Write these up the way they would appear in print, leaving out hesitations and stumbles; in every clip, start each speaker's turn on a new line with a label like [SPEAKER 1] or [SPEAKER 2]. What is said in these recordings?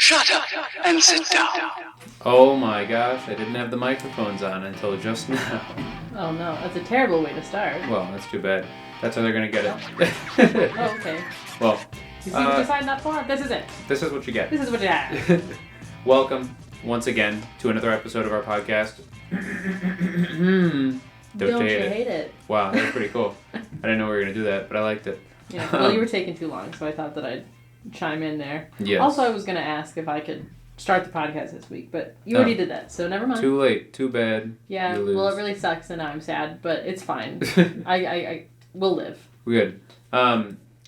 [SPEAKER 1] Shut up and sit down.
[SPEAKER 2] Oh my gosh, I didn't have the microphones on until just now.
[SPEAKER 3] Oh no, that's a terrible way to start.
[SPEAKER 2] Well, that's too bad. That's how they're gonna get it.
[SPEAKER 3] Oh, okay.
[SPEAKER 2] Well,
[SPEAKER 3] You see what you signed up for? This is it.
[SPEAKER 2] this is what you get.
[SPEAKER 3] This is what you have.
[SPEAKER 2] Welcome once again to another episode of our podcast.
[SPEAKER 3] Don't you hate it?
[SPEAKER 2] Wow, that was pretty cool. I didn't know we were gonna do that, but I liked it.
[SPEAKER 3] Yeah. Well, you were taking too long, so I thought that I'd chime in there.
[SPEAKER 2] Yes.
[SPEAKER 3] Also, I was going to ask if I could start the podcast this week, but you already did that, so never mind.
[SPEAKER 2] Too late. Too bad.
[SPEAKER 3] Yeah.
[SPEAKER 2] You lose.
[SPEAKER 3] Well, it really sucks, and now I'm sad, but it's fine. I will live.
[SPEAKER 2] Good.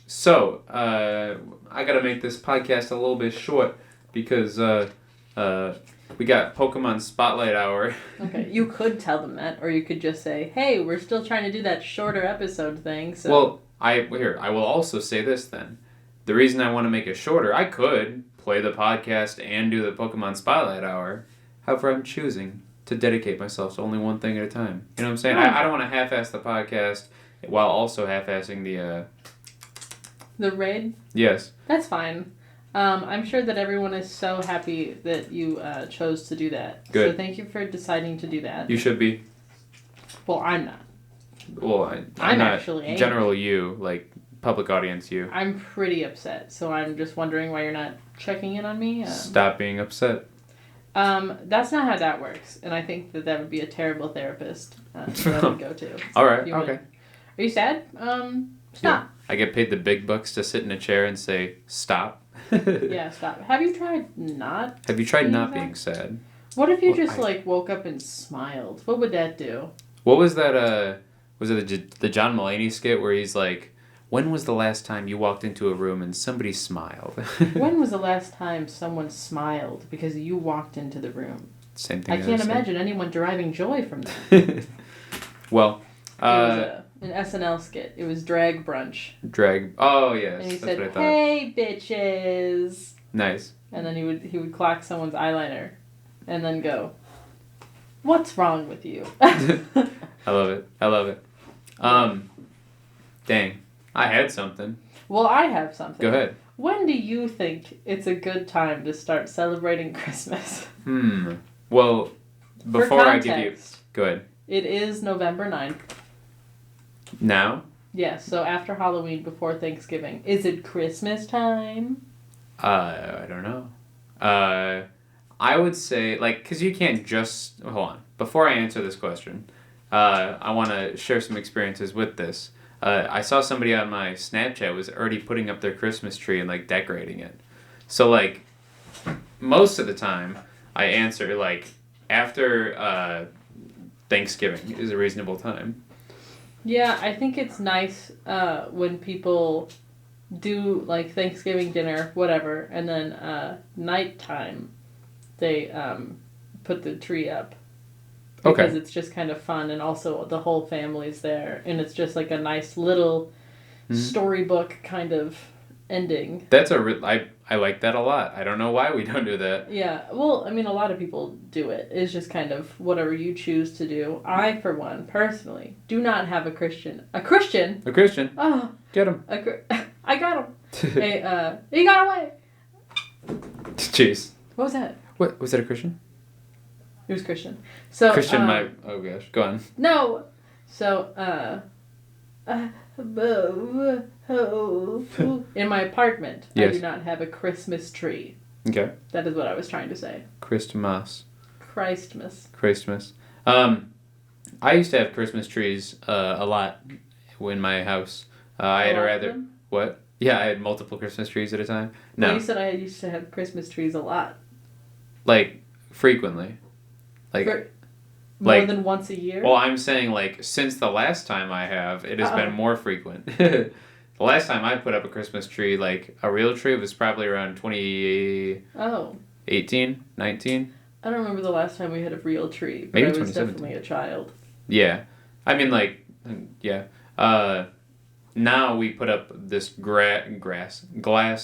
[SPEAKER 2] So, I gotta make this podcast a little bit short because we got Pokemon Spotlight Hour.
[SPEAKER 3] Okay, you could tell them that, or you could just say, "Hey, we're still trying to do that shorter episode thing." So.
[SPEAKER 2] Well, I will also say this then. The reason I want to make it shorter, I could play the podcast and do the Pokemon Spotlight Hour. However, I'm choosing to dedicate myself to only one thing at a time. You know what I'm saying? I don't want to half-ass the podcast while also half-assing
[SPEAKER 3] the raid.
[SPEAKER 2] Yes.
[SPEAKER 3] That's fine. I'm sure that everyone is so happy that you chose to do that.
[SPEAKER 2] Good.
[SPEAKER 3] So thank you for deciding to do that.
[SPEAKER 2] You should be.
[SPEAKER 3] Well, I'm not.
[SPEAKER 2] Well, I'm not
[SPEAKER 3] actually angry.
[SPEAKER 2] general you, like public audience you.
[SPEAKER 3] I'm pretty upset, so I'm just wondering why you're not checking in on me.
[SPEAKER 2] Stop being upset.
[SPEAKER 3] That's not how that works, and I think that would be a terrible therapist that I would go to.
[SPEAKER 2] All right,
[SPEAKER 3] Okay. Are you sad? Stop.
[SPEAKER 2] Yeah. I get paid the big bucks to sit in a chair and say, stop.
[SPEAKER 3] Yeah, stop. Have you tried not?
[SPEAKER 2] Have you tried
[SPEAKER 3] being
[SPEAKER 2] not
[SPEAKER 3] sad?
[SPEAKER 2] being sad?
[SPEAKER 3] What if you
[SPEAKER 2] Well,
[SPEAKER 3] just woke up and smiled? What would that do?
[SPEAKER 2] What was that, was it the John Mulaney skit where he's like, when was the last time you walked into a room and somebody smiled?
[SPEAKER 3] When was the last time someone smiled because you walked into the room?
[SPEAKER 2] Same thing.
[SPEAKER 3] I can't imagine anyone deriving joy from that.
[SPEAKER 2] Well,
[SPEAKER 3] It was an SNL skit. It was drag brunch.
[SPEAKER 2] drag. Oh yes,
[SPEAKER 3] And he
[SPEAKER 2] that's
[SPEAKER 3] said,
[SPEAKER 2] what I thought.
[SPEAKER 3] "Hey, bitches,"
[SPEAKER 2] Nice.
[SPEAKER 3] and then he would clock someone's eyeliner, and then go, "What's wrong with you?"
[SPEAKER 2] I love it. Dang, I had something.
[SPEAKER 3] Well, I have something.
[SPEAKER 2] Go ahead.
[SPEAKER 3] When do you think it's a good time to start celebrating Christmas?
[SPEAKER 2] Well, before
[SPEAKER 3] For
[SPEAKER 2] I give you,
[SPEAKER 3] context,
[SPEAKER 2] go ahead.
[SPEAKER 3] it is November 9th.
[SPEAKER 2] Now.
[SPEAKER 3] Yes, so after Halloween, before Thanksgiving. Is it Christmas time?
[SPEAKER 2] I don't know. I would say, because you can't just... Hold on. Before I answer this question, I want to share some experiences with this. I saw somebody on my Snapchat was already putting up their Christmas tree and, decorating it. So, most of the time, I answer, after Thanksgiving is a reasonable time.
[SPEAKER 3] Yeah, I think it's nice when people do Thanksgiving dinner, whatever, and then nighttime they put the tree up. Because it's just kind of fun, and also the whole family's there, and it's just a nice little storybook kind of ending.
[SPEAKER 2] That's I like that a lot. I don't know why we don't do that.
[SPEAKER 3] Yeah, well, I mean, a lot of people do it. It's just kind of whatever you choose to do. I, for one, personally, do not have a Christian. A Christian?
[SPEAKER 2] A Christian.
[SPEAKER 3] Oh.
[SPEAKER 2] Get him.
[SPEAKER 3] I got him. He got away.
[SPEAKER 2] Jeez.
[SPEAKER 3] What was that?
[SPEAKER 2] What was that? A Christian?
[SPEAKER 3] It was Christian. So
[SPEAKER 2] Christian, oh gosh, go on.
[SPEAKER 3] No. So in my apartment,
[SPEAKER 2] yes.
[SPEAKER 3] I do not have a Christmas tree.
[SPEAKER 2] Okay.
[SPEAKER 3] That is what I was trying to say.
[SPEAKER 2] Christmas.
[SPEAKER 3] Christmas.
[SPEAKER 2] I used to have Christmas trees a lot in my house. I had rather what? Yeah, I had multiple Christmas trees at a time. No.
[SPEAKER 3] Well, you said I used to have Christmas trees a lot.
[SPEAKER 2] Frequently.
[SPEAKER 3] More than once a year?
[SPEAKER 2] Well, I'm saying since the last time I have, it has been more frequent. The last time I put up a Christmas tree, a real tree, was probably around 2018, 19.
[SPEAKER 3] I don't remember the last time we had a real tree, but
[SPEAKER 2] Maybe
[SPEAKER 3] I was
[SPEAKER 2] 2017.
[SPEAKER 3] definitely a child.
[SPEAKER 2] Yeah. I mean, yeah. Now we put up this glass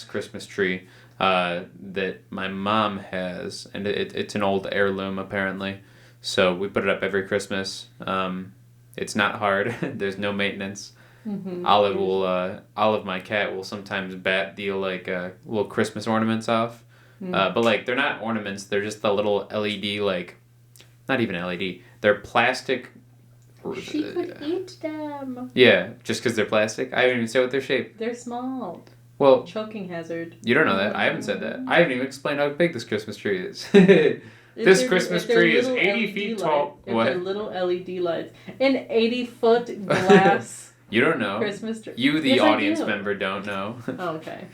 [SPEAKER 2] Christmas tree that my mom has, and it's an old heirloom apparently. So we put it up every Christmas. It's not hard. There's no maintenance. Mm-hmm. Olive, my cat, will sometimes deal little Christmas ornaments off. But like they're not ornaments. They're just the little LED not even LED. They're plastic.
[SPEAKER 3] She could eat them.
[SPEAKER 2] Yeah, just because they're plastic. I haven't even said what they're shaped.
[SPEAKER 3] They're small.
[SPEAKER 2] Well,
[SPEAKER 3] Choking hazard.
[SPEAKER 2] you don't know that. I haven't said that. I haven't even explained how big this Christmas tree is. This Christmas tree is 80 feet tall.
[SPEAKER 3] If
[SPEAKER 2] What?
[SPEAKER 3] they're little LED lights. An 80-foot glass
[SPEAKER 2] You don't know.
[SPEAKER 3] Christmas tree.
[SPEAKER 2] You, the
[SPEAKER 3] Yes, I
[SPEAKER 2] audience
[SPEAKER 3] do.
[SPEAKER 2] member, don't know.
[SPEAKER 3] Oh, okay.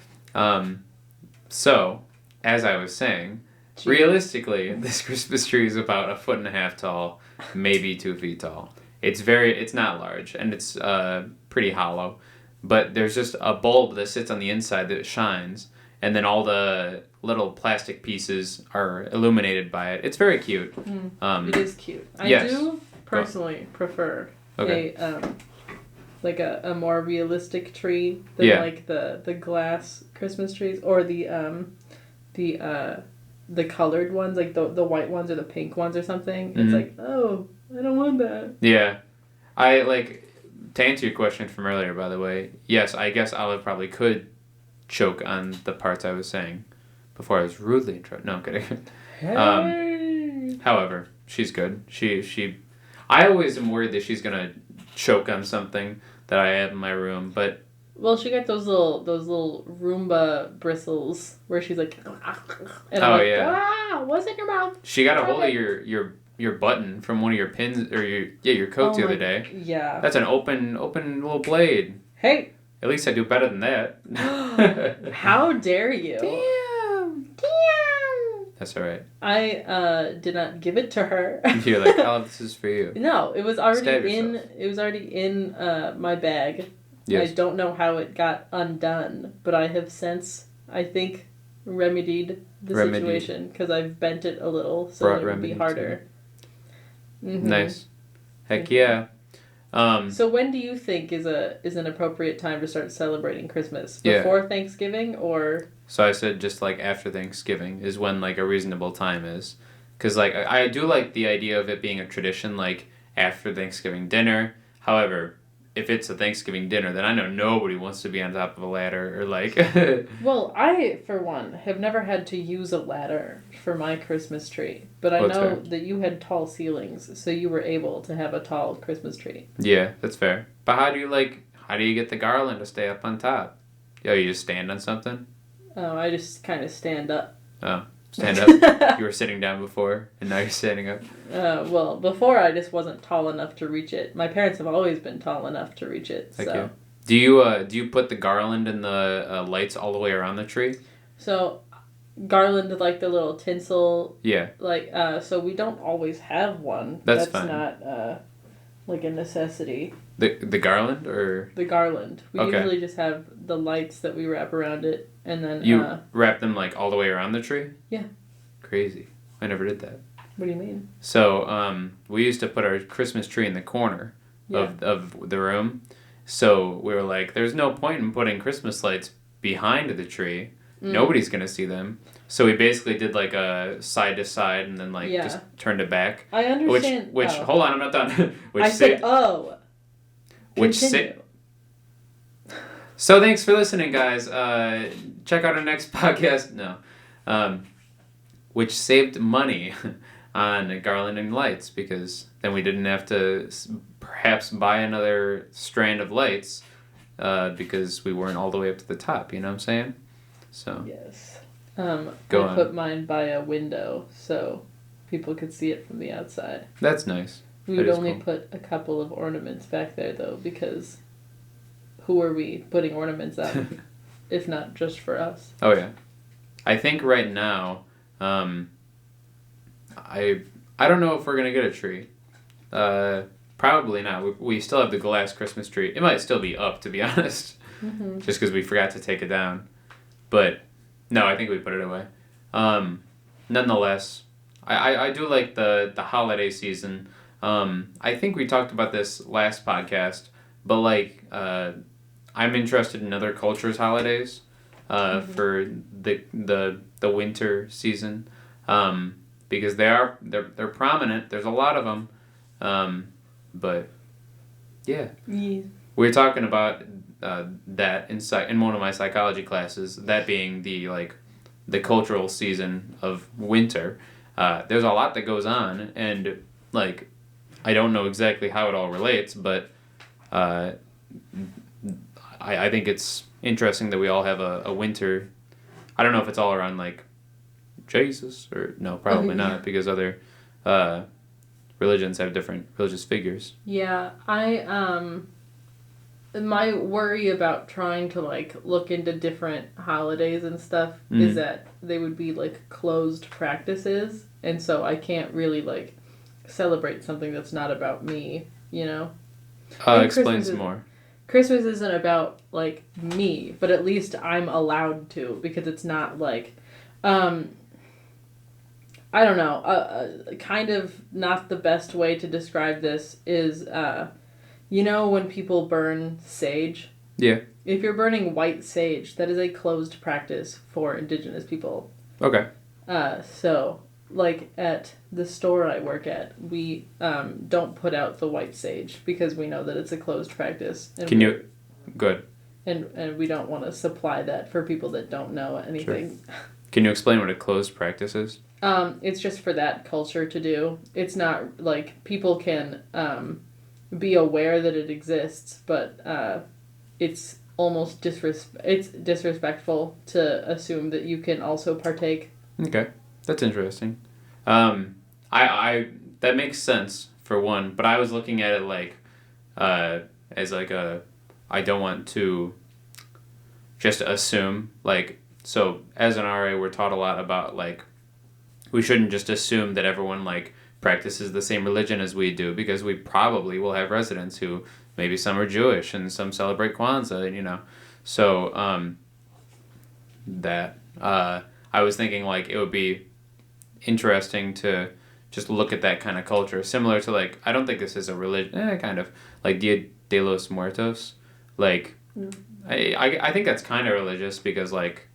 [SPEAKER 2] So, as I was saying, realistically, this Christmas tree is about 1.5 feet tall, maybe 2 feet tall. It's not large, and it's pretty hollow. But there's just a bulb that sits on the inside that shines, and then all the little plastic pieces are illuminated by it. It's very cute.
[SPEAKER 3] It is cute. I
[SPEAKER 2] yes.
[SPEAKER 3] do personally prefer a more realistic tree than like the glass Christmas trees or the colored ones, like the white ones or the pink ones or something. It's like, oh, I don't want that.
[SPEAKER 2] Yeah. To answer your question from earlier, by the way, yes, I guess Olive probably could choke on the parts I was saying before I was rudely interrupted. No, I'm kidding.
[SPEAKER 3] Hey.
[SPEAKER 2] However, she's good. I always am worried that she's gonna choke on something that I have in my room, but
[SPEAKER 3] Well, she got those little Roomba bristles where she's like, and I'm like, ah, what's in your mouth?
[SPEAKER 2] she got a hold of your button from one of your pins or your coat the other day.
[SPEAKER 3] Yeah.
[SPEAKER 2] That's an open little blade.
[SPEAKER 3] Hey.
[SPEAKER 2] At least I do better than that.
[SPEAKER 3] How dare you?
[SPEAKER 2] Damn. That's all right.
[SPEAKER 3] I did not give it to her.
[SPEAKER 2] You're like, oh, this is for you.
[SPEAKER 3] No, it was already
[SPEAKER 2] in.
[SPEAKER 3] It was already in my bag.
[SPEAKER 2] Yes.
[SPEAKER 3] I don't know how it got undone, but I have since, I think, remedied the situation because I've bent it a little so it would be harder. Mm-hmm.
[SPEAKER 2] Nice. Heck yeah.
[SPEAKER 3] So when do you think is an appropriate time to start celebrating Christmas? Before Thanksgiving or?
[SPEAKER 2] So I said just like after Thanksgiving is when like a reasonable time is. Because like I do like the idea of it being a tradition like after Thanksgiving dinner. However, if it's a Thanksgiving dinner, then I know nobody wants to be on top of a ladder or like...
[SPEAKER 3] Well, I, for one, have never had to use a ladder for my Christmas tree. But I know that you had tall ceilings, so you were able to have a tall Christmas tree.
[SPEAKER 2] Yeah, that's fair. But how do you get the garland to stay up on top? Oh, you just stand on something?
[SPEAKER 3] Oh, I just kind of stand up.
[SPEAKER 2] Oh, stand up? You were sitting down before, and now you're standing up?
[SPEAKER 3] Well, before I just wasn't tall enough to reach it. My parents have always been tall enough to reach it.
[SPEAKER 2] Thank
[SPEAKER 3] you.
[SPEAKER 2] Do you put the garland and the lights all the way around the tree?
[SPEAKER 3] So, garland like the little tinsel.
[SPEAKER 2] Yeah.
[SPEAKER 3] Like so we don't always have one.
[SPEAKER 2] That's fine.
[SPEAKER 3] Not like a necessity.
[SPEAKER 2] The garland or
[SPEAKER 3] the garland? We usually just have the lights that we wrap around it, and then
[SPEAKER 2] you wrap them like all the way around the tree.
[SPEAKER 3] Yeah.
[SPEAKER 2] Crazy. I never did that.
[SPEAKER 3] What do you mean?
[SPEAKER 2] So we used to put our Christmas tree in the corner of the room. So we were like, there's no point in putting Christmas lights behind the tree. Nobody's gonna see them. So we basically did like a side to side and then like just turned it back.
[SPEAKER 3] I understand.
[SPEAKER 2] Which hold on, I'm not done. So thanks for listening, guys. Check out our next podcast. No, which saved money on garland and lights because then we didn't have to perhaps buy another strand of lights because we weren't all the way up to the top. You know what I'm saying? So
[SPEAKER 3] yes.
[SPEAKER 2] I
[SPEAKER 3] put mine by a window so people could see it from the outside.
[SPEAKER 2] That's nice.
[SPEAKER 3] We would only put a couple of ornaments back there though because who are we putting ornaments up if not just for us?
[SPEAKER 2] Oh yeah. I think right now I don't know if we're gonna get a tree. Probably not. We still have the glass Christmas tree. It might still be up to be honest, just because we forgot to take it down. But no, I think we put it away. Nonetheless, I do like the holiday season. I think we talked about this last podcast, but like I'm interested in other cultures' holidays for the winter season because they're prominent. There's a lot of them, but yeah. We were talking about that in one of my psychology classes. That being the like the cultural season of winter. There's a lot that goes on, and like I don't know exactly how it all relates, but I think it's interesting that we all have a winter. I don't know if it's all around like Jesus or no, probably not, because other religions have different religious figures.
[SPEAKER 3] Yeah, my worry about trying to like look into different holidays and stuff is that they would be like closed practices, and so I can't really like celebrate something that's not about me, you know?
[SPEAKER 2] Explain some more.
[SPEAKER 3] Christmas isn't about like me, but at least I'm allowed to, because it's not like I don't know, kind of not the best way to describe this is you know when people burn sage?
[SPEAKER 2] Yeah.
[SPEAKER 3] If you're burning white sage, that is a closed practice for indigenous people.
[SPEAKER 2] Okay.
[SPEAKER 3] So, like at the store I work at, we don't put out the white sage because we know that it's a closed practice. And
[SPEAKER 2] Good.
[SPEAKER 3] And we don't want to supply that for people that don't know anything.
[SPEAKER 2] Sure. Can you explain what a closed practice is?
[SPEAKER 3] It's just for that culture to do. It's not like people can be aware that it exists, but it's almost disrespectful to assume that you can also partake.
[SPEAKER 2] Okay, that's interesting. I that makes sense for one, but I was looking at it like as like I don't want to just assume, like, so as an RA we're taught a lot about like we shouldn't just assume that everyone like practices the same religion as we do, because we probably will have residents who maybe some are Jewish and some celebrate Kwanzaa, you know. So I was thinking like it would be interesting to just look at that kind of culture, similar to like, I don't think this is a religion, kind of like Dia de los Muertos, like I think that's kind of religious, because like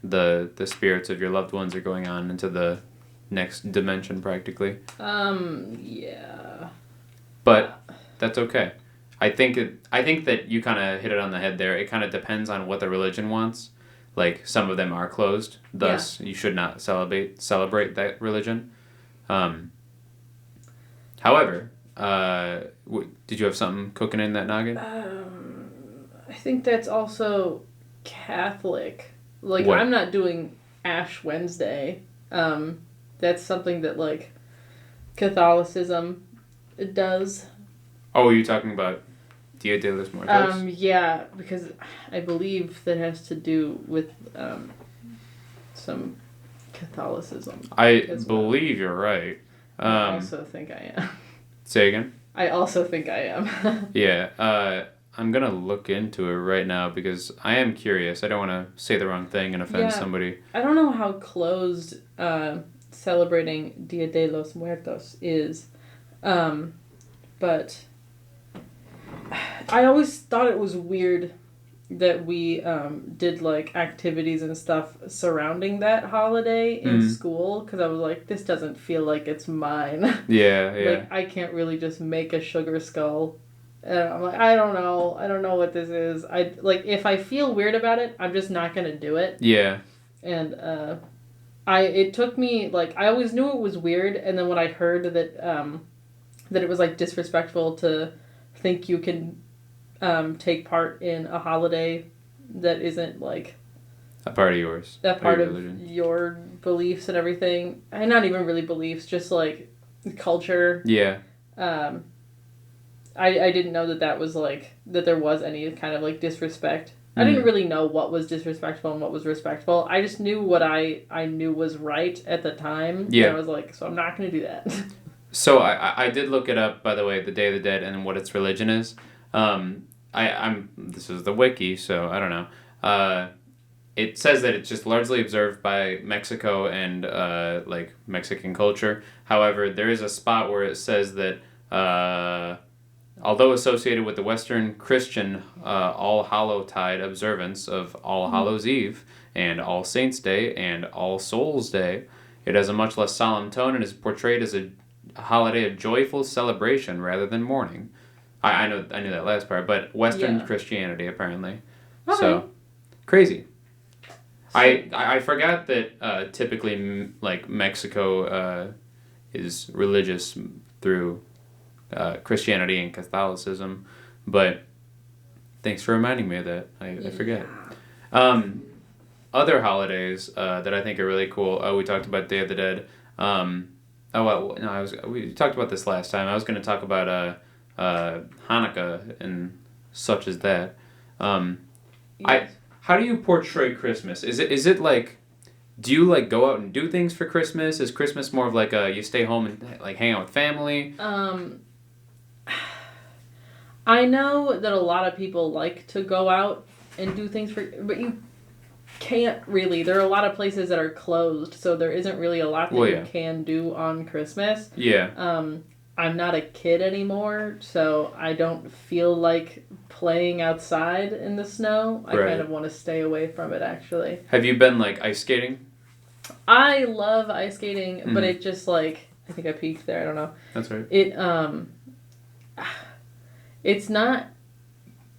[SPEAKER 2] the spirits of your loved ones are going on into the next dimension practically.
[SPEAKER 3] Yeah.
[SPEAKER 2] But that's okay. I think that you kind of hit it on the head there. It kind of depends on what the religion wants. Like some of them are closed, thus you should not celebrate that religion. However, did you have something cooking in that noggin?
[SPEAKER 3] I think that's also Catholic. Like
[SPEAKER 2] What?
[SPEAKER 3] I'm not doing Ash Wednesday. That's something that like Catholicism does.
[SPEAKER 2] Oh, are you talking about Dia de los Muertos?
[SPEAKER 3] Yeah, because I believe that has to do with some Catholicism.
[SPEAKER 2] I
[SPEAKER 3] as well.
[SPEAKER 2] believe you're right.
[SPEAKER 3] I also think I am.
[SPEAKER 2] Say again?
[SPEAKER 3] I also think I am.
[SPEAKER 2] Yeah, I'm gonna look into it right now because I am curious. I don't want to say the wrong thing and offend somebody.
[SPEAKER 3] I don't know how closed celebrating Dia de los Muertos is, but I always thought it was weird that we did like activities and stuff surrounding that holiday in school, because I was like, this doesn't feel like it's mine.
[SPEAKER 2] Yeah.
[SPEAKER 3] Like I can't really just make a sugar skull. And I'm like, I don't know what this is. I like, if I feel weird about it, I'm just not gonna do it.
[SPEAKER 2] Yeah.
[SPEAKER 3] And it took me like, I always knew it was weird, and then when I heard that that it was like disrespectful to think you can take part in a holiday that isn't like
[SPEAKER 2] A part of yours.
[SPEAKER 3] a part of
[SPEAKER 2] religion.
[SPEAKER 3] your beliefs and everything, and not even really beliefs, just like culture.
[SPEAKER 2] Yeah.
[SPEAKER 3] I didn't know that was like, that there was any kind of like disrespect. I didn't really know what was disrespectful and what was respectful. I just knew what I knew was right at the time.
[SPEAKER 2] Yeah.
[SPEAKER 3] And I was like, so I'm not going to do that.
[SPEAKER 2] So I did look it up, by the way, the Day of the Dead and what its religion is. This is the wiki, so I don't know. It says that it's just largely observed by Mexico and like Mexican culture. However, there is a spot where it says that although associated with the Western Christian All Hallowtide observance of All Hallows Eve and All Saints Day and All Souls Day, it has a much less solemn tone and is portrayed as a holiday of joyful celebration rather than mourning. I knew that last part, but Western Christianity apparently.
[SPEAKER 3] Okay.
[SPEAKER 2] So crazy. I forgot that typically like Mexico is religious through Christianity and Catholicism, but thanks for reminding me of that. I forget. Other holidays that I think are really cool. We talked about Day of the Dead. We talked about this last time. I was going to talk about Hanukkah and such as that.
[SPEAKER 3] Yes.
[SPEAKER 2] How do you portray Christmas? Is it like, do you like go out and do things for Christmas? Is Christmas more of like you stay home and like hang out with family?
[SPEAKER 3] I know that a lot of people like to go out and do things but you can't really. There are a lot of places that are closed, so there isn't really a lot that you can do on Christmas.
[SPEAKER 2] Yeah.
[SPEAKER 3] I'm not a kid anymore, so I don't feel like playing outside in the snow. I kind of want to stay away from it, actually.
[SPEAKER 2] Have you been like ice skating?
[SPEAKER 3] I love ice skating, but it just like, I think I peaked there, I don't know.
[SPEAKER 2] That's right.
[SPEAKER 3] It's not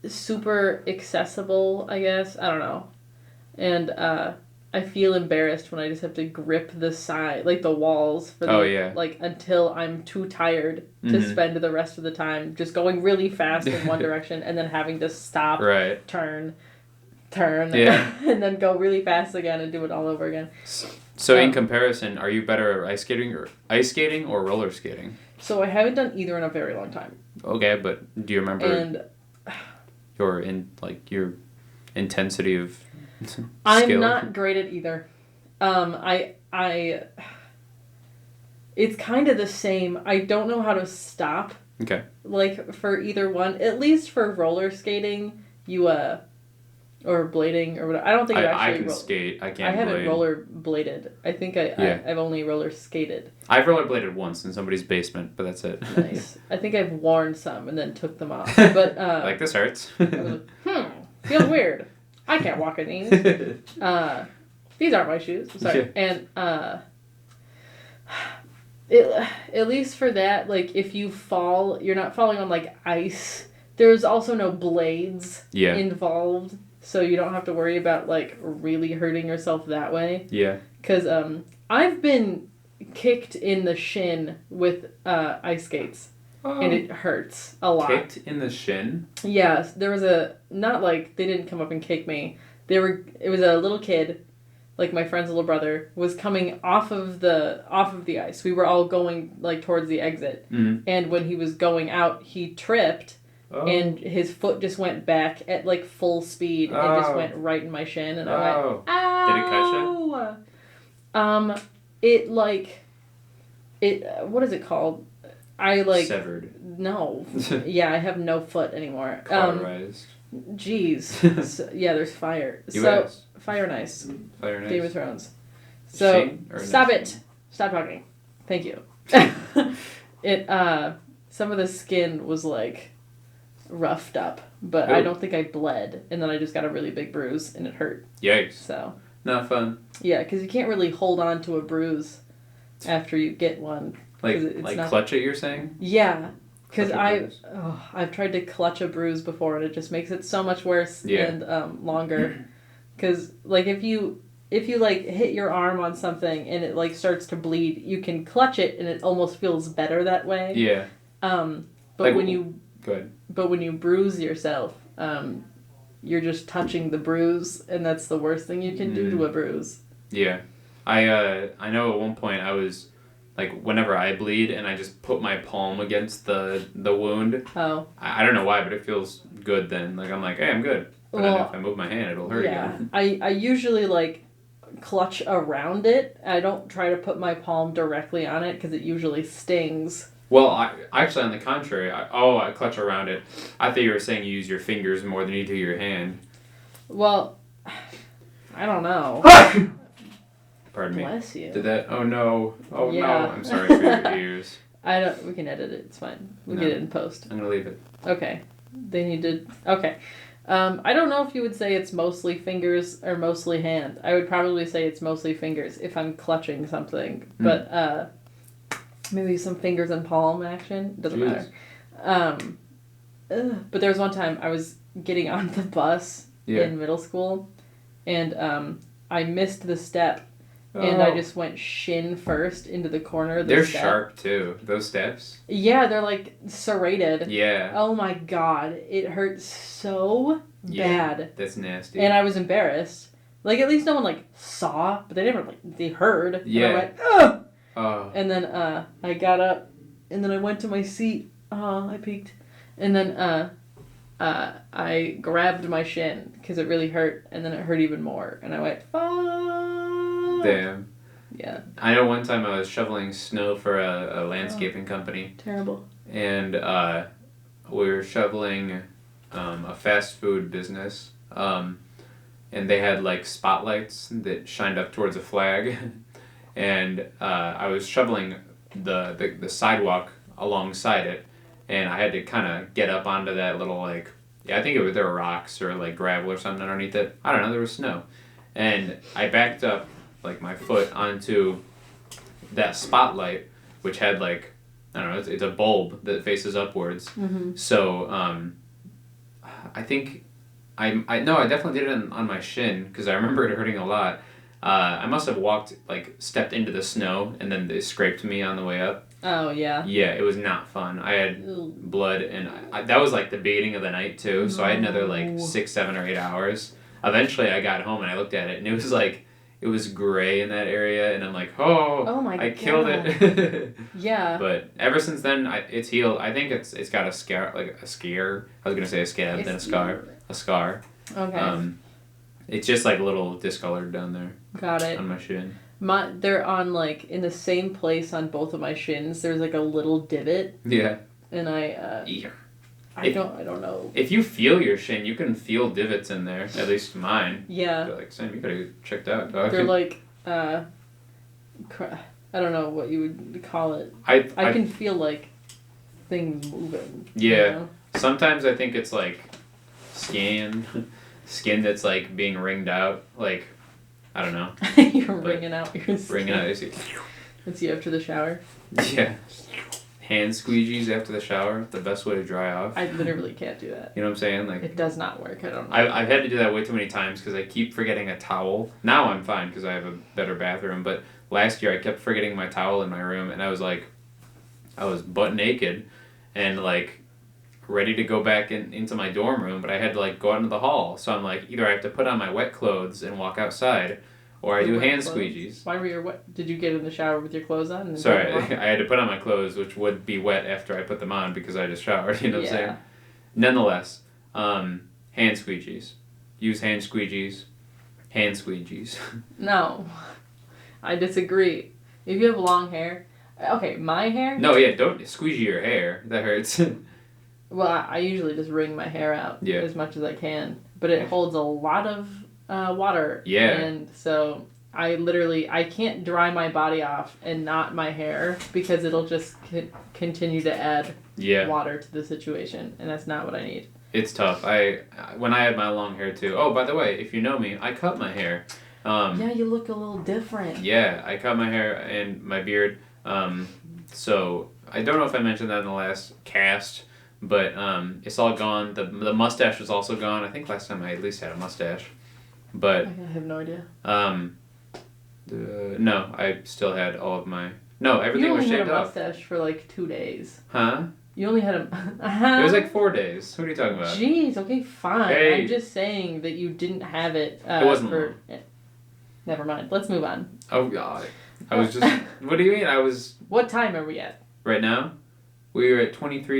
[SPEAKER 3] super accessible, I guess. I don't know. And I feel embarrassed when I just have to grip the side, like the walls, for like until I'm too tired to spend the rest of the time just going really fast in one direction and then having to stop, turn, and then go really fast again and do it all over again.
[SPEAKER 2] So in comparison, are you better at ice skating or roller skating?
[SPEAKER 3] So I haven't done either in a very long time.
[SPEAKER 2] Okay, but do you remember your intensity of skill?
[SPEAKER 3] I'm not great at either. It's kind of the same. I don't know how to stop.
[SPEAKER 2] Okay.
[SPEAKER 3] Like for either one, at least for roller skating, or blading or whatever. I don't think
[SPEAKER 2] I can skate. I can't.
[SPEAKER 3] I haven't roller bladed. I think I've only roller skated.
[SPEAKER 2] I've roller bladed once in somebody's basement, but that's it.
[SPEAKER 3] Nice. I think I've worn some and then took them off. But
[SPEAKER 2] like this hurts.
[SPEAKER 3] I was like, feels weird. I can't walk in these. These aren't my shoes. I'm sorry. And at least for that, like if you fall, you're not falling on like ice. There's also no blades involved, so you don't have to worry about like really hurting yourself that way.
[SPEAKER 2] Yeah.
[SPEAKER 3] Because I've been kicked in the shin with ice skates. Oh. And it hurts a lot.
[SPEAKER 2] Kicked in the shin?
[SPEAKER 3] Yes, there was not like they didn't come up and kick me. It was a little kid, like my friend's little brother, was coming off of the ice. We were all going like towards the exit. Mm-hmm. And when he was going out, he tripped and his foot just went back at like full speed and just went right in my shin and I went, ow! Did it catch you? What is it called? I like
[SPEAKER 2] severed.
[SPEAKER 3] No. Yeah, I have no foot anymore.
[SPEAKER 2] Cauterized.
[SPEAKER 3] Jeez. So, yeah, there's fire.
[SPEAKER 2] US.
[SPEAKER 3] Fire and Ice.
[SPEAKER 2] Fire and Ice.
[SPEAKER 3] Game of Thrones. So stop it. Stop talking. Thank you. Some of the skin was like roughed up, but I don't think I bled, and then I just got a really big bruise and it hurt.
[SPEAKER 2] Yikes.
[SPEAKER 3] So.
[SPEAKER 2] Not fun.
[SPEAKER 3] Yeah, because you can't really hold on to a bruise after you get one.
[SPEAKER 2] Clutch it, you're saying?
[SPEAKER 3] Yeah, because I've tried to clutch a bruise before and it just makes it so much worse and longer. Because like if you like hit your arm on something and it like starts to bleed, you can clutch it and it almost feels better that way.
[SPEAKER 2] Yeah.
[SPEAKER 3] But when you bruise yourself, you're just touching the bruise, and that's the worst thing you can do to a bruise. Yeah,
[SPEAKER 2] I know at one point I was. Like, whenever I bleed and I just put my palm against the wound.
[SPEAKER 3] Oh.
[SPEAKER 2] I don't know why, but it feels good then. Like, I'm like, hey, I'm good. But then if I move my hand, it'll hurt again.
[SPEAKER 3] I usually, like, clutch around it. I don't try to put my palm directly on it because it usually stings.
[SPEAKER 2] Well, I actually, on the contrary, I clutch around it. I thought you were saying you use your fingers more than you do your hand.
[SPEAKER 3] Well, I don't know.
[SPEAKER 2] Pardon me.
[SPEAKER 3] Bless you.
[SPEAKER 2] Did that? Oh no! Oh no! I'm sorry for your ears.
[SPEAKER 3] We can edit it. It's fine. We'll get it in post.
[SPEAKER 2] I'm gonna leave it.
[SPEAKER 3] Okay. They need to. Okay. I don't know if you would say it's mostly fingers or mostly hand. I would probably say it's mostly fingers if I'm clutching something. But maybe some fingers and palm action. Doesn't matter. But there was one time I was getting on the bus in middle school, and I missed the step, and I
[SPEAKER 2] Oh.
[SPEAKER 3] just went shin first into the corner of the
[SPEAKER 2] They're
[SPEAKER 3] step.
[SPEAKER 2] sharp too. Those steps.
[SPEAKER 3] Yeah, they're like serrated.
[SPEAKER 2] Yeah.
[SPEAKER 3] Oh my god, it hurt so
[SPEAKER 2] Yeah.
[SPEAKER 3] bad,
[SPEAKER 2] That's nasty.
[SPEAKER 3] and I was embarrassed. Like at least no one like saw, but they never like they heard.
[SPEAKER 2] Yeah.
[SPEAKER 3] And I went ugh,
[SPEAKER 2] Oh.
[SPEAKER 3] and then I got up, and then I went to my seat. Oh, I peeked, and then I grabbed my shin because it really hurt, and then it hurt even more, and I went fuck.
[SPEAKER 2] Damn.
[SPEAKER 3] Yeah.
[SPEAKER 2] I know one time I was shoveling snow for a landscaping company,
[SPEAKER 3] Terrible.
[SPEAKER 2] and we were shoveling a fast food business, and they had like spotlights that shined up towards a flag, and I was shoveling the sidewalk alongside it, and I had to kind of get up onto that little like, yeah, I think there were rocks or like gravel or something underneath it. I don't know, there was snow, and I backed up like my foot onto that spotlight, which had like, I don't know, it's a bulb that faces upwards.
[SPEAKER 3] Mm-hmm.
[SPEAKER 2] So I think I definitely did it on my shin because I remember it hurting a lot. I must have stepped into the snow and then they scraped me on the way up.
[SPEAKER 3] Oh yeah.
[SPEAKER 2] Yeah, it was not fun. I had
[SPEAKER 3] Ew.
[SPEAKER 2] blood and that was like the beginning of the night too. So I had another like
[SPEAKER 3] No.
[SPEAKER 2] 6, 7, or 8 hours. Eventually I got home and I looked at it and it was like, it was gray in that area and I'm like,
[SPEAKER 3] Oh my
[SPEAKER 2] I killed
[SPEAKER 3] God.
[SPEAKER 2] it.
[SPEAKER 3] Yeah.
[SPEAKER 2] But ever since then, it's healed. I think it's got a scare, like a scare. I was gonna say a scab, then a scar. A scar.
[SPEAKER 3] Okay.
[SPEAKER 2] It's just like a little discolored down there
[SPEAKER 3] Got it.
[SPEAKER 2] on my shin.
[SPEAKER 3] They're on like in the same place on both of my shins. There's like a little divot,
[SPEAKER 2] Yeah.
[SPEAKER 3] and I
[SPEAKER 2] If-
[SPEAKER 3] don't know.
[SPEAKER 2] If you feel your shin, you can feel divots in there. At least mine.
[SPEAKER 3] Yeah,
[SPEAKER 2] You're like, Sam, you gotta get checked out, dog.
[SPEAKER 3] they're like I don't know what you would call it.
[SPEAKER 2] I
[SPEAKER 3] I can feel like things moving.
[SPEAKER 2] Yeah. Sometimes I think it's like skin that's like being wringed out. Like, I don't know,
[SPEAKER 3] You know? You're wringing out your skin.
[SPEAKER 2] wringing out. Is it-
[SPEAKER 3] That's you after the shower.
[SPEAKER 2] Yeah. Hand squeegees after the shower, the best way to dry off.
[SPEAKER 3] I literally can't do that.
[SPEAKER 2] You know what I'm saying? Like,
[SPEAKER 3] It does not work. I don't know.
[SPEAKER 2] I've had to do that way too many times because I keep forgetting a towel. Now I'm fine because I have a better bathroom, but last year I kept forgetting my towel in my room and I was butt naked and like ready to go back into my dorm room, but I had to like go out into the hall. So I'm like, either I have to put on my wet clothes and walk outside, or I
[SPEAKER 3] Your
[SPEAKER 2] do
[SPEAKER 3] wet
[SPEAKER 2] hand
[SPEAKER 3] clothes?
[SPEAKER 2] squeegees.
[SPEAKER 3] Why were your what? Did you get in the shower with your clothes on? And
[SPEAKER 2] Sorry,
[SPEAKER 3] take them off?
[SPEAKER 2] I had to put on my clothes, which would be wet after I put them on because I just showered. You know what I'm
[SPEAKER 3] Yeah.
[SPEAKER 2] saying? Nonetheless, hand squeegees. Use hand squeegees. Hand squeegees.
[SPEAKER 3] No, I disagree. If you have long hair, okay, my hair.
[SPEAKER 2] No, yeah, don't squeegee your hair. That hurts.
[SPEAKER 3] Well, I usually just wring my hair out
[SPEAKER 2] Yeah.
[SPEAKER 3] as much as I can, but it holds a lot of water.
[SPEAKER 2] Yeah.
[SPEAKER 3] And so I can't dry my body off and not my hair because it'll just continue to add
[SPEAKER 2] Yeah,
[SPEAKER 3] water to the situation, and that's not what I need.
[SPEAKER 2] it's tough. When I had my long hair too. Oh, by the way, if you know me, I cut my hair.
[SPEAKER 3] Yeah, you look a little different.
[SPEAKER 2] Yeah, I cut my hair and my beard. So I don't know if I mentioned that in the last cast, but it's all gone. The mustache was also gone. I think last time I at least had a mustache, but
[SPEAKER 3] I have no idea.
[SPEAKER 2] no, I still had all of my. No, everything
[SPEAKER 3] You
[SPEAKER 2] was
[SPEAKER 3] only had a
[SPEAKER 2] shaved off.
[SPEAKER 3] mustache for like 2 days.
[SPEAKER 2] Huh?
[SPEAKER 3] You only had a.
[SPEAKER 2] It was like 4 days. What are you talking about?
[SPEAKER 3] Jeez, okay, fine.
[SPEAKER 2] Hey.
[SPEAKER 3] I'm just saying that you didn't have it.
[SPEAKER 2] It wasn't
[SPEAKER 3] for. Never mind. Let's move on.
[SPEAKER 2] Oh God, I was just. What do you mean? I was
[SPEAKER 3] What time are we at?
[SPEAKER 2] right now. We were at 24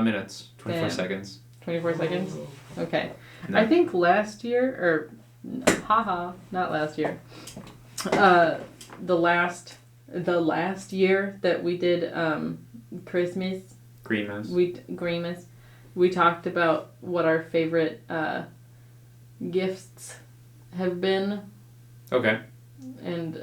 [SPEAKER 2] minutes, 24
[SPEAKER 3] Damn.
[SPEAKER 2] seconds.
[SPEAKER 3] 24 seconds? Okay.
[SPEAKER 2] No.
[SPEAKER 3] I think last year, haha, not last year. The last year that we did Christmas,
[SPEAKER 2] Green mouse.
[SPEAKER 3] Grimace, we talked about what our favorite gifts have been,
[SPEAKER 2] Okay.
[SPEAKER 3] and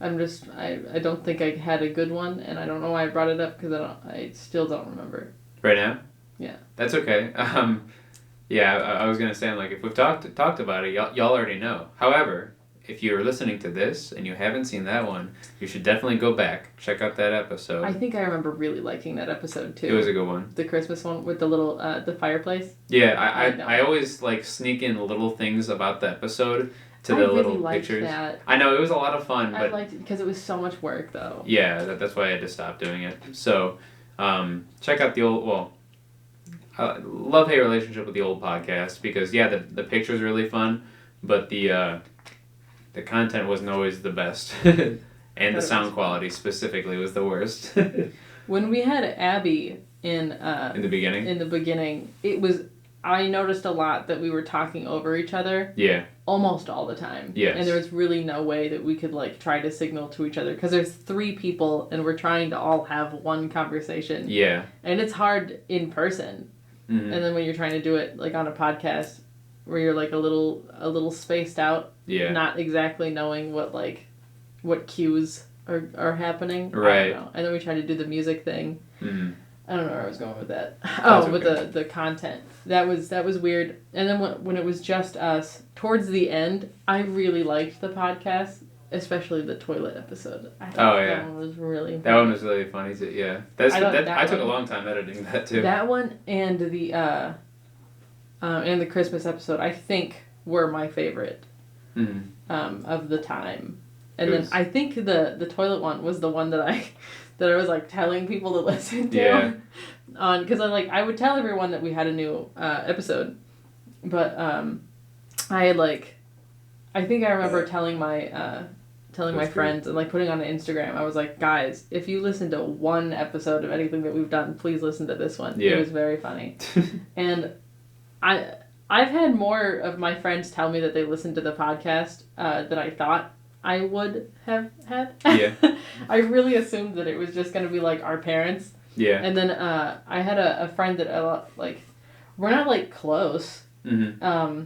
[SPEAKER 3] I don't think I had a good one, and I don't know why I brought it up because I still don't remember.
[SPEAKER 2] Right now.
[SPEAKER 3] Yeah.
[SPEAKER 2] That's okay. Yeah, I was gonna say, like, if we've talked about it, y'all already know. However, if you're listening to this and you haven't seen that one, you should definitely go back, check out that episode.
[SPEAKER 3] I think I remember really liking that episode too.
[SPEAKER 2] It was a good one.
[SPEAKER 3] The Christmas one with the little the fireplace.
[SPEAKER 2] Yeah,
[SPEAKER 3] I know.
[SPEAKER 2] I always like sneak in little things about the episode to
[SPEAKER 3] I
[SPEAKER 2] the
[SPEAKER 3] really
[SPEAKER 2] little
[SPEAKER 3] liked
[SPEAKER 2] pictures.
[SPEAKER 3] that.
[SPEAKER 2] I know it was a lot of fun,
[SPEAKER 3] I
[SPEAKER 2] but
[SPEAKER 3] liked it because it was so much work though.
[SPEAKER 2] yeah, that's why I had to stop doing it. So, check out the old love-hate relationship with the old podcast because the picture's really fun, but the content wasn't always the best, and the sound quality specifically was the worst.
[SPEAKER 3] When we had Abby in
[SPEAKER 2] the beginning.
[SPEAKER 3] in the beginning, I noticed a lot that we were talking over each other.
[SPEAKER 2] Yeah.
[SPEAKER 3] Almost all the time.
[SPEAKER 2] Yes.
[SPEAKER 3] And there was really no way that we could like try to signal to each other because there's 3 people and we're trying to all have one conversation.
[SPEAKER 2] Yeah.
[SPEAKER 3] And it's hard in person.
[SPEAKER 2] Mm-hmm.
[SPEAKER 3] And then when you're trying to do it like on a podcast where you're like a little spaced out,
[SPEAKER 2] Yeah.
[SPEAKER 3] not exactly knowing what cues are happening.
[SPEAKER 2] Right.
[SPEAKER 3] I don't know. And then we tried to do the music thing.
[SPEAKER 2] Mm-hmm.
[SPEAKER 3] I don't know where I was going with that.
[SPEAKER 2] That's
[SPEAKER 3] With
[SPEAKER 2] okay.
[SPEAKER 3] the content. That was weird. And then when it was just us, towards the end, I really liked the podcast, especially the toilet episode. I thought that one was really funny.
[SPEAKER 2] That one was really funny too. Yeah. I took a long time editing that too.
[SPEAKER 3] That one and the Christmas episode, I think, were my favorite of the time. And then I think the toilet one was the one that I was like telling people to listen to.
[SPEAKER 2] Yeah.
[SPEAKER 3] Because I would tell everyone that we had a new episode, but I had I think I remember telling my friends and like putting on Instagram. I was like, guys, if you listen to one episode of anything that we've done, please listen to this one.
[SPEAKER 2] Yeah.
[SPEAKER 3] It was very funny. And I've had more of my friends tell me that they listened to the podcast than I thought I would have had.
[SPEAKER 2] Yeah.
[SPEAKER 3] I really assumed that it was just going to be like our parents.
[SPEAKER 2] Yeah.
[SPEAKER 3] And then I had a friend that we're not like close.
[SPEAKER 2] Mm-hmm.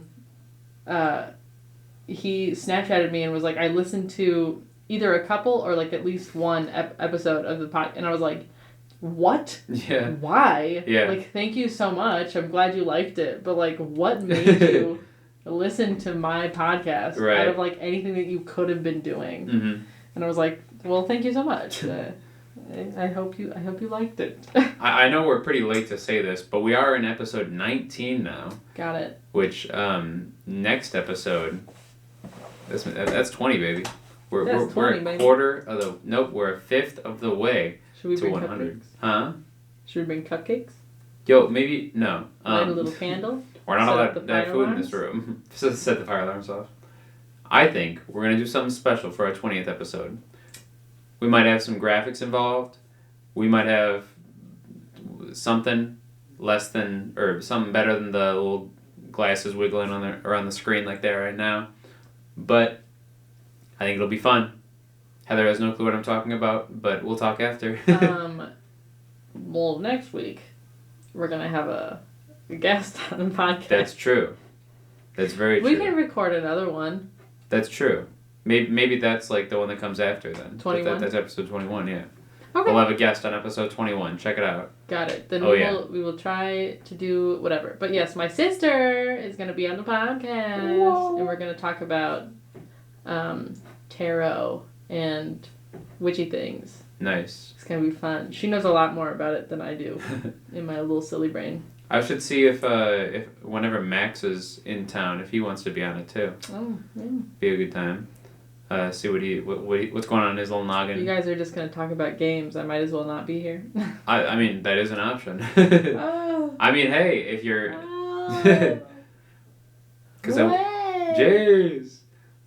[SPEAKER 3] He Snapchatted me and was like, I listened to either a couple or like at least one episode of the podcast, and I was like, what?
[SPEAKER 2] Yeah.
[SPEAKER 3] Why?
[SPEAKER 2] Yeah.
[SPEAKER 3] Like, thank you so much. I'm glad you liked it, but like, what made you listen to my podcast out of like anything that you could have been doing?
[SPEAKER 2] Mm-hmm.
[SPEAKER 3] And I was like, well, thank you so much. I hope you liked it.
[SPEAKER 2] I know we're pretty late to say this, but we are in episode 19 now.
[SPEAKER 3] Got it.
[SPEAKER 2] Which next episode, that's 20, baby. We're
[SPEAKER 3] 20,
[SPEAKER 2] a
[SPEAKER 3] baby.
[SPEAKER 2] quarter of the we're a fifth of the way
[SPEAKER 3] Should we
[SPEAKER 2] to
[SPEAKER 3] bring
[SPEAKER 2] 100.
[SPEAKER 3] cupcakes?
[SPEAKER 2] Huh?
[SPEAKER 3] Should we bring cupcakes?
[SPEAKER 2] Yo, maybe no.
[SPEAKER 3] Light a little candle?
[SPEAKER 2] We're not
[SPEAKER 3] Set
[SPEAKER 2] allowed
[SPEAKER 3] up the
[SPEAKER 2] to have
[SPEAKER 3] fire
[SPEAKER 2] food in this
[SPEAKER 3] alarms?
[SPEAKER 2] room. Set the fire alarms off. I think we're gonna do something special for our 20th episode. We might have some graphics involved. We might have something less than or something better than the little glasses wiggling around the screen like they are right now. But I think it'll be fun. Heather has no clue what I'm talking about, but we'll talk after.
[SPEAKER 3] Well, next week we're gonna have a guest on the podcast.
[SPEAKER 2] That's true. That's very true.
[SPEAKER 3] We can record another one.
[SPEAKER 2] That's true. Maybe that's like the one that comes after then.
[SPEAKER 3] 21?
[SPEAKER 2] That's episode 21, yeah.
[SPEAKER 3] Okay.
[SPEAKER 2] We'll have a guest on episode 21. Check it out.
[SPEAKER 3] Got it. Then
[SPEAKER 2] Oh,
[SPEAKER 3] we will try to do whatever. But yes, my sister is gonna be on the podcast.
[SPEAKER 2] Whoa.
[SPEAKER 3] And we're gonna talk about tarot and witchy things.
[SPEAKER 2] Nice.
[SPEAKER 3] It's gonna be fun. She knows a lot more about it than I do in my little silly brain.
[SPEAKER 2] I should see if whenever Max is in town, if he wants to be on it too.
[SPEAKER 3] Oh, yeah.
[SPEAKER 2] Be a good time. See what's going on in his little noggin.
[SPEAKER 3] You guys are just gonna talk about games. I might as well not be here.
[SPEAKER 2] I mean, that is an option.
[SPEAKER 3] Oh.
[SPEAKER 2] I mean, hey, if you're...
[SPEAKER 3] Oh.
[SPEAKER 2] Because
[SPEAKER 3] Way.
[SPEAKER 2] Jeez.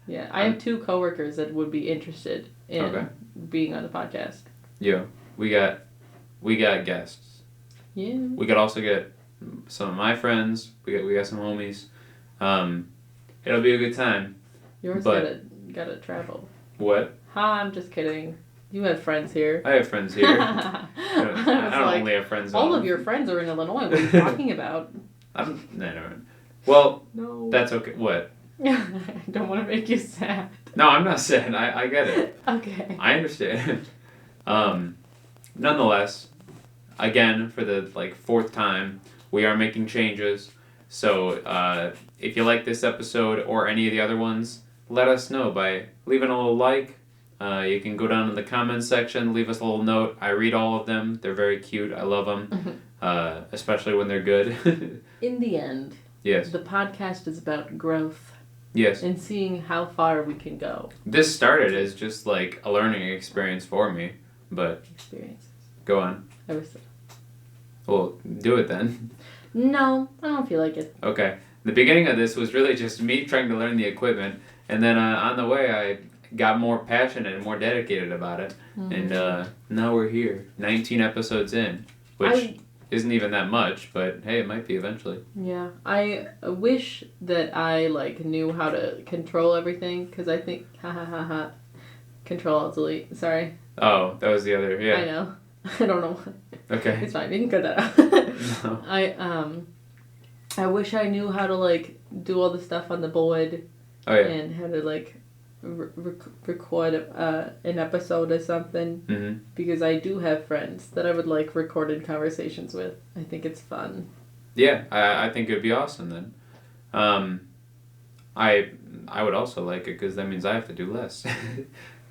[SPEAKER 3] Yeah, I have 2 coworkers that would be interested in being on the podcast.
[SPEAKER 2] Yeah, we got guests.
[SPEAKER 3] Yeah.
[SPEAKER 2] We could also get some of my friends. We got some homies. It'll be a good time.
[SPEAKER 3] Yours
[SPEAKER 2] But-
[SPEAKER 3] gotta travel.
[SPEAKER 2] What?
[SPEAKER 3] Ha, I'm just kidding. You have friends here.
[SPEAKER 2] I have friends here. I
[SPEAKER 3] I
[SPEAKER 2] don't
[SPEAKER 3] was like,
[SPEAKER 2] only have friends.
[SPEAKER 3] all of your friends are in Illinois. What are you talking about?
[SPEAKER 2] No. Well,
[SPEAKER 3] No.
[SPEAKER 2] that's okay. What?
[SPEAKER 3] I don't want to make you sad.
[SPEAKER 2] No, I'm not sad. I get it.
[SPEAKER 3] Okay.
[SPEAKER 2] I understand. Nonetheless, again, for the 4th time, we are making changes. So if you like this episode or any of the other ones, let us know by leaving a little like. You can go down in the comments section, leave us a little note. I read all of them. They're very cute. I love them, especially when they're good.
[SPEAKER 3] In the end,
[SPEAKER 2] Yes.
[SPEAKER 3] the podcast is about growth
[SPEAKER 2] Yes.
[SPEAKER 3] and seeing how far we can go.
[SPEAKER 2] This started as just like a learning experience for me, but
[SPEAKER 3] Experiences.
[SPEAKER 2] go on.
[SPEAKER 3] I was.
[SPEAKER 2] Well, do it then.
[SPEAKER 3] No, I don't feel like it.
[SPEAKER 2] Okay. The beginning of this was really just me trying to learn the equipment, and then on the way I got more passionate and more dedicated about it, and now we're here, 19 episodes in, which isn't even that much, but hey, it might be eventually.
[SPEAKER 3] Yeah, I wish that I knew how to control everything, because I think Control Alt Delete. Sorry.
[SPEAKER 2] Oh, that was the other. Yeah.
[SPEAKER 3] I know. I don't know.
[SPEAKER 2] Okay.
[SPEAKER 3] It's fine. You can cut that out.
[SPEAKER 2] No.
[SPEAKER 3] I wish I knew how to do all the stuff on the board
[SPEAKER 2] Oh yeah.
[SPEAKER 3] and how to record an episode or something,
[SPEAKER 2] Mhm.
[SPEAKER 3] because I do have friends that I would like recorded conversations with. I think it's fun.
[SPEAKER 2] Yeah, I think it would be awesome then. I would also like it because that means I have to do less.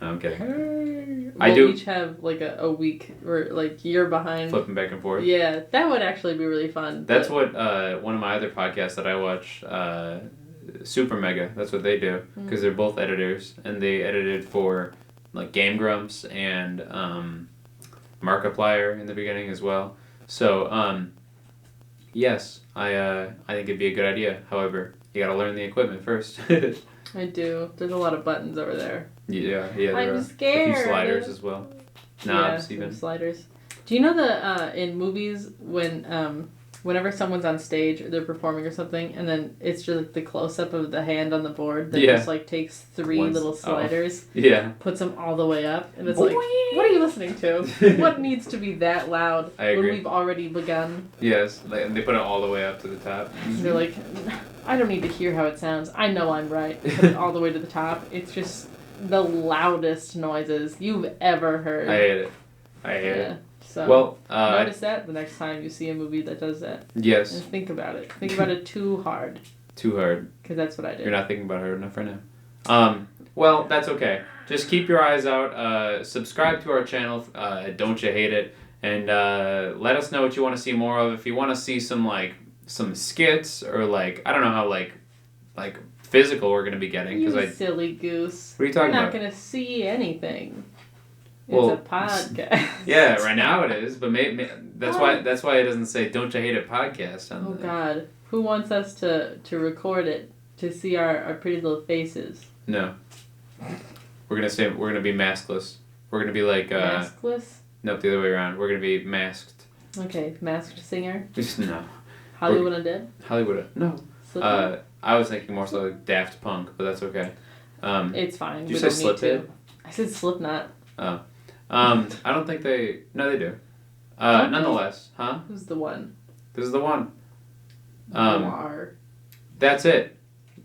[SPEAKER 2] No, I'm kidding. I
[SPEAKER 3] We'll
[SPEAKER 2] do-
[SPEAKER 3] each have a week or you're behind.
[SPEAKER 2] Flipping back and forth.
[SPEAKER 3] Yeah, that would actually be really fun.
[SPEAKER 2] That's
[SPEAKER 3] but-
[SPEAKER 2] what one of my other podcasts that I watch, Super Mega. That's what they do because they're both editors, and they edited for Game Grumps and Markiplier in the beginning as well. So yes, I think it'd be a good idea. However, you got to learn the equipment first.
[SPEAKER 3] I do. There's a lot of buttons over there.
[SPEAKER 2] Yeah. There
[SPEAKER 3] I'm
[SPEAKER 2] are
[SPEAKER 3] scared.
[SPEAKER 2] a few sliders as well. Knobs
[SPEAKER 3] Yeah,
[SPEAKER 2] even.
[SPEAKER 3] sliders. Do you know that in movies when whenever someone's on stage or they're performing or something, and then it's just the close up of the hand on the board that
[SPEAKER 2] Yeah.
[SPEAKER 3] just takes three
[SPEAKER 2] Once-
[SPEAKER 3] little sliders,
[SPEAKER 2] Yeah.
[SPEAKER 3] puts them all the way up, and it's
[SPEAKER 2] Boing.
[SPEAKER 3] what are you listening to? What needs to be that loud
[SPEAKER 2] I agree.
[SPEAKER 3] when we've already begun?
[SPEAKER 2] Yes, and they put it all the way up to the top.
[SPEAKER 3] And they're like, I don't need to hear how it sounds. I know I'm right. Put it all the way to the top. It's just the loudest noises you've ever heard.
[SPEAKER 2] I hate it. I hate it.
[SPEAKER 3] So
[SPEAKER 2] Well,
[SPEAKER 3] notice that the next time you see a movie that does that.
[SPEAKER 2] yes,
[SPEAKER 3] And think about it. Think about it too hard.
[SPEAKER 2] too hard.
[SPEAKER 3] Because that's what I do.
[SPEAKER 2] You're not thinking about it hard enough right now. Well, that's okay. Just keep your eyes out. Subscribe to our channel. Don't you hate it? And let us know what you want to see more of. If you want to see some skits or I don't know how physical we're gonna be getting
[SPEAKER 3] You silly goose.
[SPEAKER 2] What are you talking
[SPEAKER 3] You're not
[SPEAKER 2] about?
[SPEAKER 3] going to see anything. It's
[SPEAKER 2] Well,
[SPEAKER 3] a podcast.
[SPEAKER 2] Yeah, right now it is, but that's why it doesn't say "Don't You Hate It" podcast on
[SPEAKER 3] Oh
[SPEAKER 2] the.
[SPEAKER 3] God. Who wants us to record it to see our pretty little faces?
[SPEAKER 2] No. We're gonna be maskless. We're gonna be
[SPEAKER 3] Maskless?
[SPEAKER 2] nope, the other way around. We're gonna be masked.
[SPEAKER 3] Okay, masked singer.
[SPEAKER 2] No.
[SPEAKER 3] Hollywood Undead.
[SPEAKER 2] Hollywood. No.
[SPEAKER 3] Slipknot?
[SPEAKER 2] I was thinking more so like Daft Punk, but that's okay.
[SPEAKER 3] It's fine.
[SPEAKER 2] Did
[SPEAKER 3] We
[SPEAKER 2] you say
[SPEAKER 3] don't need to.
[SPEAKER 2] Slipknot?
[SPEAKER 3] I said Slipknot.
[SPEAKER 2] Oh. I don't think they. No, they do. Nonetheless, huh?
[SPEAKER 3] Who's the one?
[SPEAKER 2] This is the one.
[SPEAKER 3] Noir.
[SPEAKER 2] That's it.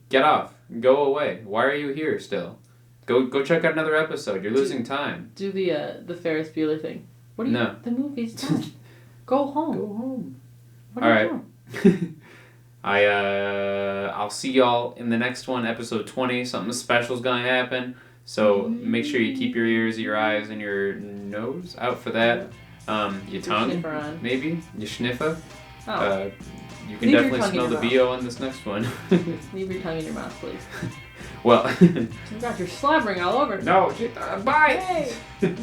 [SPEAKER 2] Get off. Go away. Why are you here still? Go check out another episode. You're losing time.
[SPEAKER 3] Do the Ferris Bueller thing. What are you?
[SPEAKER 2] No.
[SPEAKER 3] The movie's done. Go home.
[SPEAKER 2] Go home.
[SPEAKER 3] What are you
[SPEAKER 2] All
[SPEAKER 3] doing?
[SPEAKER 2] I'll see y'all in the next one, episode 20. Something special's gonna happen. So make sure you keep your ears, your eyes, and your nose out for that. Your tongue,
[SPEAKER 3] sniffer on.
[SPEAKER 2] maybe your sniffer.
[SPEAKER 3] Oh,
[SPEAKER 2] You can
[SPEAKER 3] Leave your
[SPEAKER 2] definitely
[SPEAKER 3] tongue in
[SPEAKER 2] smell the
[SPEAKER 3] your
[SPEAKER 2] BO on this next one.
[SPEAKER 3] leave your tongue in your mouth, please.
[SPEAKER 2] Well,
[SPEAKER 3] Oh God, you're slobbering all over.
[SPEAKER 2] no, bye.
[SPEAKER 3] Hey.